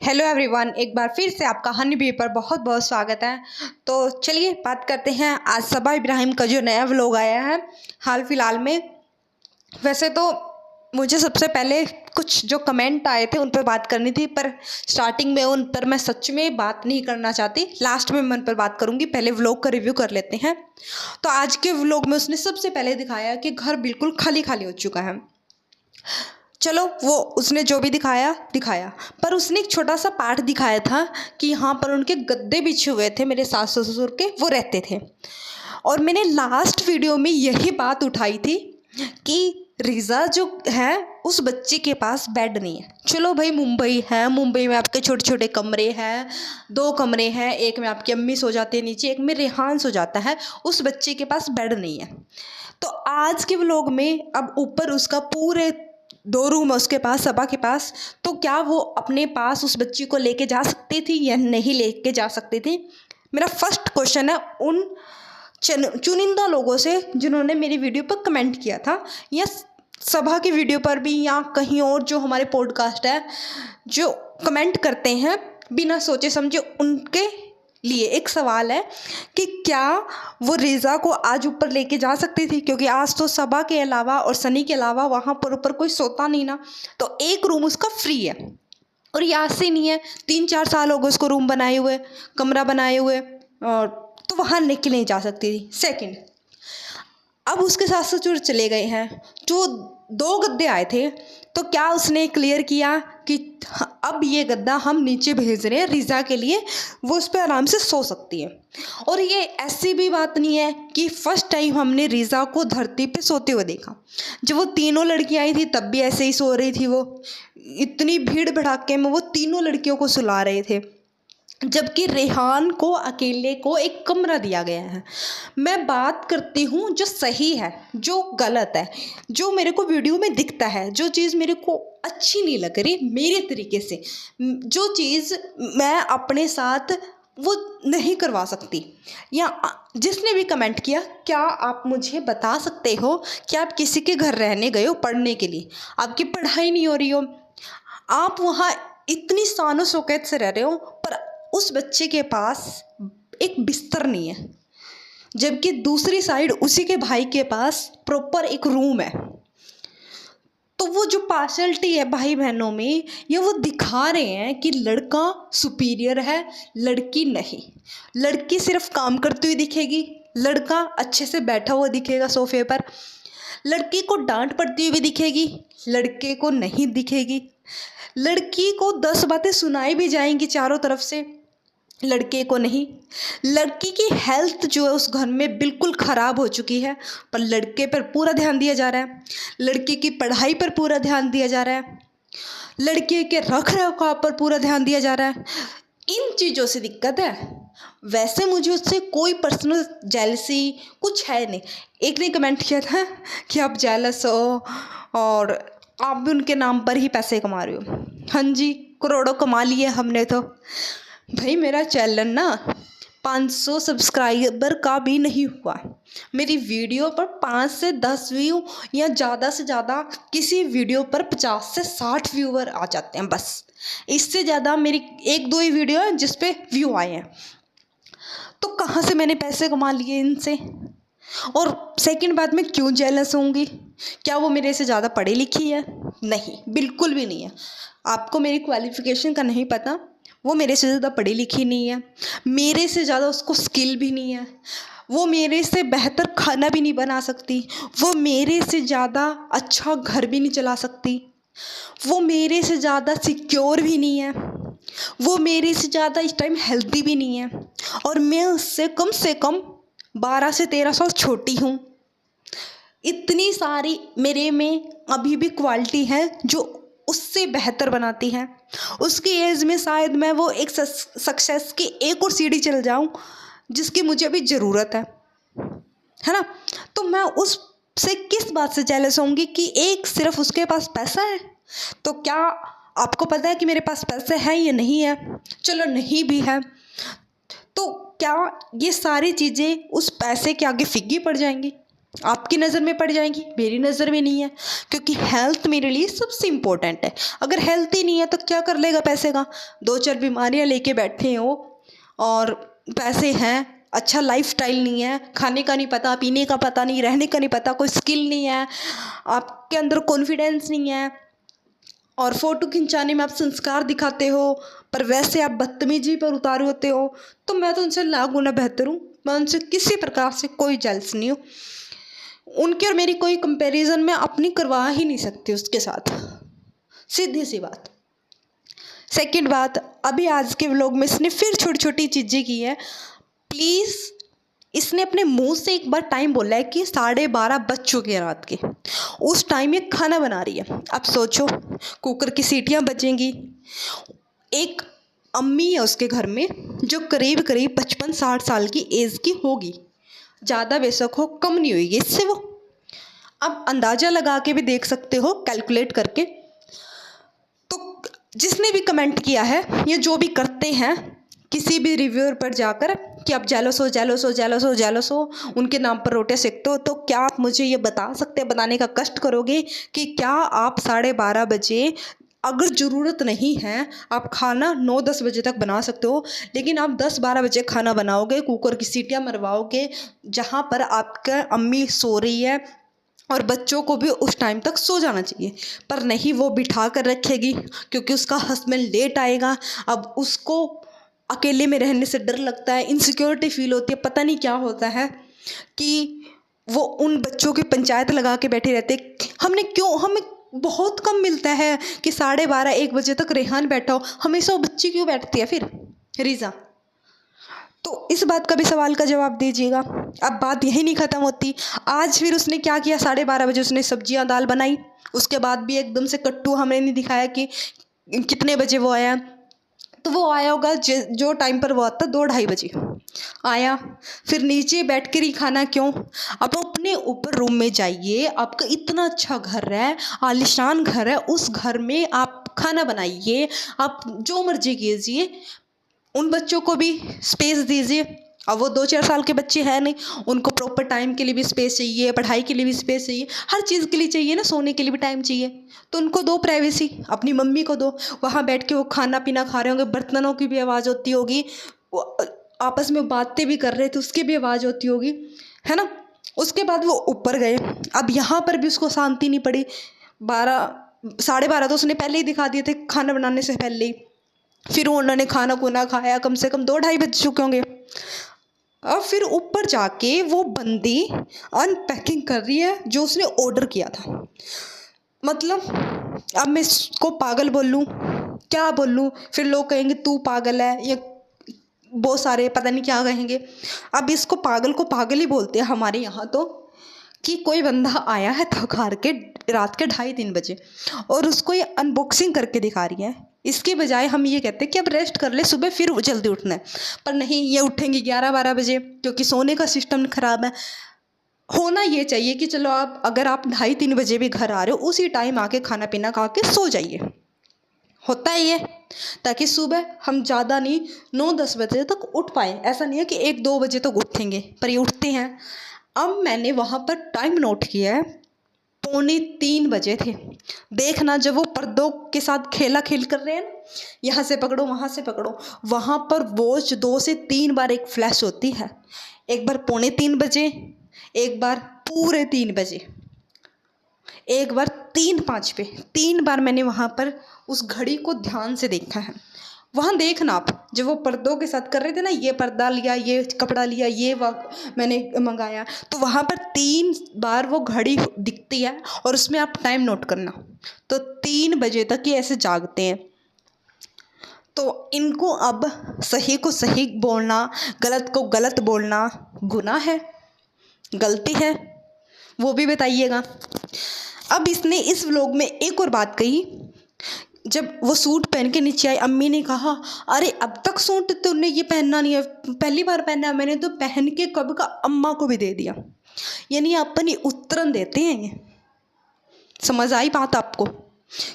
Hello everyone, एक बार फिर से आपका हनी बी पर बहुत बहुत स्वागत है। तो चलिए बात करते हैं आज सबा इब्राहिम का जो नया व्लॉग आया है हाल फिलहाल में। वैसे तो मुझे सबसे पहले कुछ जो कमेंट आए थे उन पर बात करनी थी, पर स्टार्टिंग में उन पर मैं सच में बात नहीं करना चाहती। लास्ट में मैं उन पर बात करूँगी, पहले व्लॉग का रिव्यू कर लेते हैं। तो आज के व्लॉग में उसने सबसे पहले दिखाया कि घर बिल्कुल खाली खाली हो चुका है। चलो वो उसने जो भी दिखाया, पर उसने एक छोटा सा पार्ट दिखाया था कि यहाँ पर उनके गद्दे बिछे हुए थे, मेरे सास ससुर के, वो रहते थे। और मैंने लास्ट वीडियो में यही बात उठाई थी कि रिज़ा जो है उस बच्चे के पास बेड नहीं है। चलो भाई, मुंबई है, मुंबई में आपके छोटे छोटे कमरे हैं, 2 कमरे हैं, एक में आपकी अम्मी सो जाती है नीचे, एक में रेहान सो जाता है। उस बच्चे के पास बेड नहीं है। तो आज के व्लॉग में अब ऊपर उसका पूरे 2 रूम है उसके पास, सबा के पास। तो क्या वो अपने पास उस बच्ची को लेके जा सकती थी या नहीं लेके जा सकती थी? मेरा फर्स्ट क्वेश्चन है उन चुनिंदा लोगों से जिन्होंने मेरी वीडियो पर कमेंट किया था, या सभा की वीडियो पर भी, या कहीं और जो हमारे पॉडकास्ट है जो कमेंट करते हैं बिना सोचे समझे। उनके लिए एक सवाल है कि क्या वो रिज़ा को आज ऊपर लेके जा सकती थी, क्योंकि आज तो सबा के अलावा और सनी के अलावा वहाँ पर ऊपर कोई सोता नहीं ना। तो एक रूम उसका फ्री है और ये आज से नहीं है, 3-4 साल हो गए उसको रूम बनाए हुए, कमरा बनाए हुए, और तो वहाँ लेके नहीं जा सकती थी। सेकंड, अब उसके सास ससुर चले गए हैं, जो 2 गद्दे आए थे, तो क्या उसने क्लियर किया कि अब ये गद्दा हम नीचे भेज रहे हैं रिज़ा के लिए, वो उस पर आराम से सो सकती है। और ये ऐसी भी बात नहीं है कि फ़र्स्ट टाइम हमने रिज़ा को धरती पे सोते हुए देखा। जब वो तीनों लड़कियाँ आई थी तब भी ऐसे ही सो रही थी। वो इतनी भीड़ भड़ाके में वो तीनों लड़कियों को सुला रहे थे, जबकि रेहान को अकेले को एक कमरा दिया गया है। मैं बात करती हूँ जो सही है, जो गलत है, जो मेरे को वीडियो में दिखता है, जो चीज़ मेरे को अच्छी नहीं लग रही मेरे तरीके से, जो चीज़ मैं अपने साथ वो नहीं करवा सकती। या जिसने भी कमेंट किया, क्या आप मुझे बता सकते हो कि आप किसी के घर रहने गए हो पढ़ने के लिए, आपकी पढ़ाई नहीं हो रही हो, आप वहाँ इतनी शानो शौकत से रह रहे हो, पर उस बच्चे के पास एक बिस्तर नहीं है, जबकि दूसरी साइड उसी के भाई के पास प्रॉपर एक रूम है। तो वो जो पार्शलिटी है भाई बहनों में, ये वो दिखा रहे हैं कि लड़का सुपीरियर है, लड़की नहीं। लड़की सिर्फ काम करती हुई दिखेगी, लड़का अच्छे से बैठा हुआ दिखेगा सोफे पर। लड़की को डांट पड़ती हुई भी दिखेगी, लड़के को नहीं दिखेगी। लड़की को 10 बातें सुनाई भी जाएंगी चारों तरफ से, लड़के को नहीं। लड़की की हेल्थ जो है उस घर में बिल्कुल ख़राब हो चुकी है, पर लड़के पर पूरा ध्यान दिया जा रहा है। लड़के की पढ़ाई पर पूरा ध्यान दिया जा रहा है, लड़के के रख रखाव पर पूरा ध्यान दिया जा रहा है। इन चीज़ों से दिक्कत है। वैसे मुझे उससे कोई पर्सनल जेलसी कुछ है नहीं। एक ने कमेंट किया था कि आप जेलस हो और आप भी उनके नाम पर ही पैसे कमा रहे हो। हाँ जी, करोड़ों कमा लिए हमने तो। भाई मेरा चैनल ना 500 सब्सक्राइबर का भी नहीं हुआ। मेरी वीडियो पर 5 से 10 व्यू, या ज़्यादा से ज़्यादा किसी वीडियो पर 50 से 60 व्यूअर आ जाते हैं बस। इससे ज़्यादा मेरी 1-2 ही वीडियो है जिस पे व्यू आए हैं। तो कहाँ से मैंने पैसे कमा लिए इनसे? और सेकंड बात, मैं क्यों जेलस होंगी? क्या वो मेरे से ज़्यादा पढ़ी लिखी है? नहीं, बिल्कुल भी नहीं है। आपको मेरी क्वालिफ़िकेशन का नहीं पता। वो मेरे से ज़्यादा पढ़ी लिखी नहीं है, मेरे से ज़्यादा उसको स्किल भी नहीं है, वो मेरे से बेहतर खाना भी नहीं बना सकती, वो मेरे से ज़्यादा अच्छा घर भी नहीं चला सकती, वो मेरे से ज़्यादा सिक्योर भी नहीं है, वो मेरे से ज़्यादा इस टाइम हेल्दी भी नहीं है, और मैं उससे कम से कम 12 से 13 साल छोटी हूँ। इतनी सारी मेरे में अभी भी क्वालिटी है जो उससे बेहतर बनाती है। उसकी एज में शायद मैं वो एक सक्सेस की एक और सीढ़ी चल जाऊं जिसकी मुझे अभी ज़रूरत है ना। तो मैं उससे किस बात से जेलस होंगी कि एक सिर्फ उसके पास पैसा है? तो क्या आपको पता है कि मेरे पास पैसे हैं या नहीं है? चलो नहीं भी है तो क्या ये सारी चीज़ें उस पैसे के आगे फीकी पड़ जाएंगी? आपकी नज़र में पड़ जाएंगी, मेरी नज़र में नहीं है, क्योंकि हेल्थ मेरे लिए सबसे इम्पोर्टेंट है। अगर हेल्थ ही नहीं है तो क्या कर लेगा पैसे का? 2-4 बीमारियां लेके बैठे हो और पैसे हैं, अच्छा लाइफस्टाइल नहीं है, खाने का नहीं पता, पीने का पता नहीं, रहने का नहीं पता, कोई स्किल नहीं है, आपके अंदर कॉन्फिडेंस नहीं है, और फ़ोटो खिंचाने में आप संस्कार दिखाते हो पर वैसे आप बदतमीजी पर उतारू होते हो, तो मैं तो उनसे लाख गुना बेहतर हूँ। मैं उनसे किसी प्रकार से कोई जेलस नहीं हूँ। उनकी और मेरी कोई कंपैरिजन मैं अपनी करवा ही नहीं सकती उसके साथ, सीधी सी बात। सेकंड बात, अभी आज के व्लॉग में इसने फिर छोटी छोटी चीज़ें की है। प्लीज़, इसने अपने मुंह से एक बार टाइम बोला है कि 12:30 बज चुके हैं रात के, उस टाइम ये खाना बना रही है। अब सोचो, कुकर की सीटियां बजेंगी, एक अम्मी है उसके घर में जो करीब करीब 55-60 साल की एज की होगी, ज़्यादा बेशक हो, कम नहीं होगी इससे वो। अब अंदाज़ा लगा के भी देख सकते हो, कैलकुलेट करके। तो जिसने भी कमेंट किया है, ये जो भी करते हैं किसी भी रिव्यूअर पर जाकर कि आप जेलस हो जेलस हो जेलस हो जेलस हो, उनके नाम पर रोटियां सेकते हो, तो क्या आप मुझे ये बता सकते हैं, बताने का कष्ट करोगे कि क्या आप 12:30 बजे, अगर ज़रूरत नहीं है आप खाना 9-10 बजे तक बना सकते हो, लेकिन आप 10-12 बजे खाना बनाओगे, कुकर की सीटियां मरवाओगे, जहाँ पर आपका अम्मी सो रही है और बच्चों को भी उस टाइम तक सो जाना चाहिए, पर नहीं, वो बिठा कर रखेगी क्योंकि उसका हस्बैंड लेट आएगा। अब उसको अकेले में रहने से डर लगता है, इनसिक्योरिटी फील होती है, पता नहीं क्या होता है कि वो उन बच्चों की पंचायत लगा के बैठे रहते। हमें बहुत कम मिलता है कि 12:30-1 बजे तक रेहान बैठा हो, हमेशा वो बच्ची क्यों बैठती है फिर रीज़ा? तो इस बात का भी सवाल का जवाब दीजिएगा। अब बात यही नहीं ख़त्म होती, आज फिर उसने क्या किया, 12:30 बजे उसने सब्जियां दाल बनाई, उसके बाद भी एकदम से कट्टू हमें नहीं दिखाया कि कितने बजे वो आया। तो वो आया होगा जो टाइम पर वो आता, 2-2:30 बजे आया, फिर नीचे बैठ कर ही खाना क्यों? आप अपने ऊपर रूम में जाइए, आपका इतना अच्छा घर है, आलीशान घर है, उस घर में आप खाना बनाइए, आप जो मर्जी कीजिए, उन बच्चों को भी स्पेस दीजिए। अब वो 2-4 साल के बच्चे हैं नहीं, उनको प्रॉपर टाइम के लिए भी स्पेस चाहिए, पढ़ाई के लिए भी स्पेस चाहिए, हर चीज़ के लिए चाहिए ना, सोने के लिए भी टाइम चाहिए, तो उनको दो प्राइवेसी, अपनी मम्मी को दो। वहाँ बैठ के वो खाना पीना खा रहे होंगे, बर्तनों की भी आवाज़ होती होगी, वो आपस में बातें भी कर रहे थे, उसकी भी आवाज़ होती होगी, है ना। उसके बाद वो ऊपर गए, अब यहाँ पर भी उसको शांति नहीं पड़ी। 12-12:30 तो उसने पहले ही दिखा दिए थे, खाना बनाने से पहले ही। फिर उन्होंने खाना खुना खाया, कम से कम 2-2:30 बज चुके होंगे। और फिर ऊपर जाके वो बंदी अनपैकिंग कर रही है जो उसने ऑर्डर किया था। मतलब अब मैं इसको पागल बोल लूँ, क्या बोल लूँ, फिर लोग कहेंगे तू पागल है, ये बहुत सारे पता नहीं क्या कहेंगे। अब इसको पागल को पागल ही बोलते हैं हमारे यहाँ तो, कि कोई बंदा आया है थक हार के रात के 2:30-3 बजे और उसको ये अनबॉक्सिंग करके दिखा रही है। इसके बजाय हम ये कहते हैं कि अब रेस्ट कर ले, सुबह फिर जल्दी उठना है, पर नहीं, ये उठेंगी 11-12 बजे, क्योंकि सोने का सिस्टम ख़राब है। होना ये चाहिए कि चलो आप, अगर आप 2:30-3 बजे भी घर आ रहे हो, उसी टाइम आके खाना पीना खा के सो जाइए। होता है ये, ताकि सुबह हम ज़्यादा नहीं 9-10 बजे तक उठ पाए। ऐसा नहीं है कि 1-2 बजे तक उठेंगे, पर ये उठते हैं। अब मैंने वहाँ पर टाइम नोट किया है, 2:45 बजे थे। देखना, जब वो पर्दों के साथ खेला खेल कर रहे हैं ना, यहाँ से पकड़ो वहाँ से पकड़ो, वहाँ पर वॉच 2 से 3 बार एक फ्लैश होती है। एक बार 2:45 बजे, एक बार पूरे 3 बजे, एक बार 3:05 पे, 3 बार मैंने वहाँ पर उस घड़ी को ध्यान से देखा है। वहाँ देखना आप, जब वो पर्दों के साथ कर रहे थे ना, ये पर्दा लिया, ये कपड़ा लिया, ये मैंने मंगाया, तो वहाँ पर 3 बार वो घड़ी दिखती है और उसमें आप टाइम नोट करना। तो 3 बजे तक ये ऐसे जागते हैं। तो इनको अब सही को सही बोलना, गलत को गलत बोलना गुनाह है, गलती है, वो भी बताइएगा। अब इसने इस व्लॉग में एक और बात कही, जब वो सूट पहन के नीचे आई, अम्मी ने कहा, अरे अब तक सूट तुमने ये पहनना नहीं है, पहली बार पहना है मैंने, तो पहन के कब का अम्मा को भी दे दिया। यानी अपनी उत्तरन देते हैं ये। समझ आई बात आपको?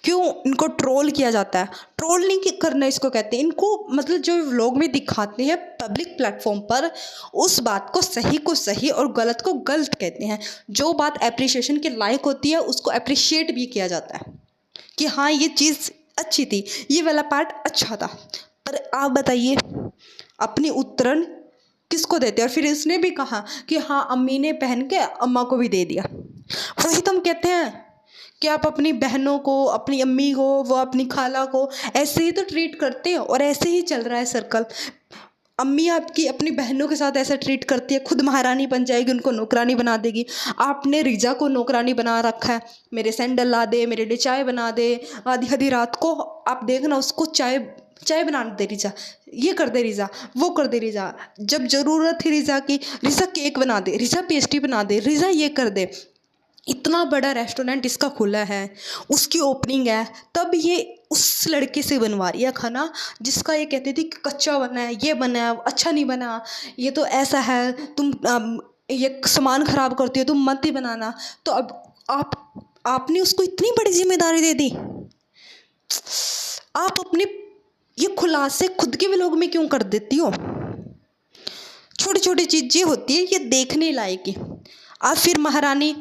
क्यों इनको ट्रोल किया जाता है? ट्रोल नहीं करना इसको कहते हैं, इनको मतलब जो व्लॉग में दिखाते हैं पब्लिक प्लेटफॉर्म पर, उस बात को सही और गलत को गलत कहते हैं। जो बात एप्रिसिएशन के लायक होती है उसको अप्रिशिएट भी किया जाता है कि हाँ ये चीज़ अच्छी थी, ये वाला पार्ट अच्छा था। पर आप बताइए अपनी उत्तरण किसको देते हैं? और फिर इसने भी कहा कि हाँ अम्मी ने पहन के अम्मा को भी दे दिया। वही तो हम कहते हैं कि आप अपनी बहनों को, अपनी अम्मी को, वो अपनी खाला को ऐसे ही तो ट्रीट करते हो और ऐसे ही चल रहा है सर्कल। अम्मी आपकी अपनी बहनों के साथ ऐसा ट्रीट करती है, खुद महारानी बन जाएगी, उनको नौकरानी बना देगी। आपने रिजा को नौकरानी बना रखा है, मेरे सैंडल ला दे, मेरे लिए चाय बना दे, आधी आधी रात को आप देखना उसको चाय बना दे रिजा, ये कर दे रिजा, वो कर दे रिजा। जब ज़रूरत थी रिजा की, रिजा केक बना दे, रिजा पेस्ट्री बना दे, रिजा ये कर दे। इतना बड़ा रेस्टोरेंट इसका खुला है, उसकी ओपनिंग है, तब ये उस लड़के से बनवा रही है खाना जिसका ये कहती थी कि कच्चा बना है, ये बना है, अच्छा नहीं बना, ये तो ऐसा है, तुम ये सामान ख़राब करती हो, तुम मत ही बनाना। तो अब आपने उसको इतनी बड़ी जिम्मेदारी दे दी। आप अपने ये खुलासे खुद के व्लॉग में क्यों कर देती हो? छोटी छोटी चीज़ें होती है ये देखने लायक है। आप फिर महारानी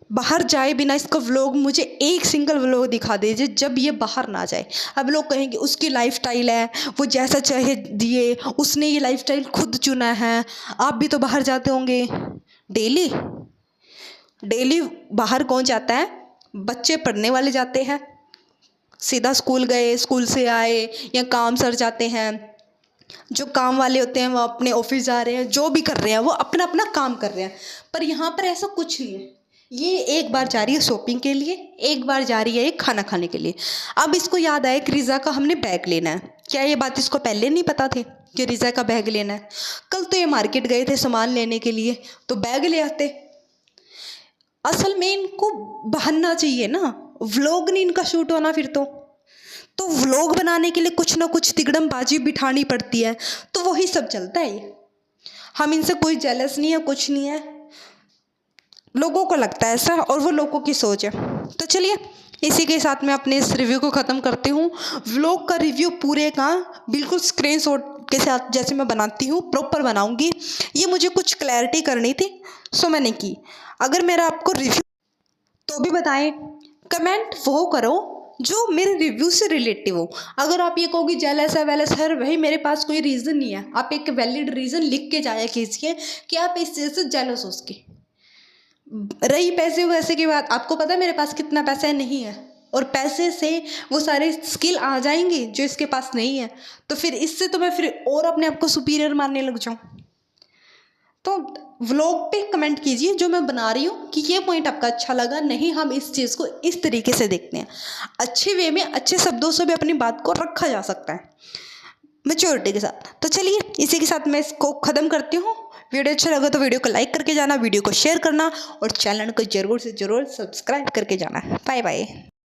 बाहर जाए बिना इसका व्लॉग, मुझे एक सिंगल व्लॉग दिखा दीजिए जब ये बाहर ना जाए। अब लोग कहेंगे उसकी लाइफस्टाइल है, वो जैसा चाहे जिए, उसने ये लाइफस्टाइल खुद चुना है। आप भी तो बाहर जाते होंगे डेली डेली। बाहर कौन जाता है? बच्चे पढ़ने वाले जाते हैं, सीधा स्कूल गए, स्कूल से आए, या काम सर जाते हैं। जो काम वाले होते हैं वो अपने ऑफिस जा रहे हैं, जो भी कर रहे हैं वो अपना अपना काम कर रहे हैं। पर यहाँ पर ऐसा कुछ नहीं है। ये एक बार जा रही है शॉपिंग के लिए, एक बार जा रही है एक खाना खाने के लिए। अब इसको याद आया कि रिजा का हमने बैग लेना है। क्या ये बात इसको पहले नहीं पता थी कि रिजा का बैग लेना है? कल तो ये मार्केट गए थे सामान लेने के लिए, तो बैग ले आते। असल में इनको बहाना चाहिए ना, व्लॉग नहीं इनका शूट होना फिर तो व्लॉग बनाने के लिए कुछ ना कुछ तिगड़मबाजी बिठानी पड़ती है, तो वही सब चलता है ये। हम इनसे कोई जेलस नहीं है, कुछ नहीं है, लोगों को लगता है ऐसा और वो लोगों की सोच है। तो चलिए इसी के साथ मैं अपने इस रिव्यू को ख़त्म करती हूँ। व्लॉग का रिव्यू पूरे का बिल्कुल स्क्रीनशॉट के साथ जैसे मैं बनाती हूँ प्रॉपर बनाऊँगी। ये मुझे कुछ क्लैरिटी करनी थी सो मैंने की। अगर मेरा आपको रिव्यू तो भी बताएं, कमेंट वो करो जो मेरे रिव्यू से रिलेटिव हो। अगर आप ये कहोगे जेलस है वेलस है, भाई मेरे पास कोई रीज़न नहीं है। आप एक वैलिड रीज़न लिख के जाया कीजिए कि आप इस चीज़ से जेलस हो उसकी। रही पैसे वैसे की बात, आपको पता है मेरे पास कितना पैसा है? नहीं है। और पैसे से वो सारे स्किल आ जाएंगे जो इसके पास नहीं है, तो फिर इससे तो मैं फिर और अपने आप को सुपीरियर मानने लग जाऊँ। तो व्लॉग पे कमेंट कीजिए जो मैं बना रही हूँ कि ये पॉइंट आपका अच्छा लगा, नहीं हम इस चीज़ को इस तरीके से देखते हैं। अच्छे वे में अच्छे शब्दों से भी अपनी बात को रखा जा सकता है मैच्योरिटी के साथ। तो चलिए इसी के साथ मैं इसको ख़त्म करती हूँ। वीडियो अच्छा लगा तो वीडियो को लाइक करके जाना, वीडियो को शेयर करना और चैनल को ज़रूर से ज़रूर सब्सक्राइब करके जाना। Bye bye.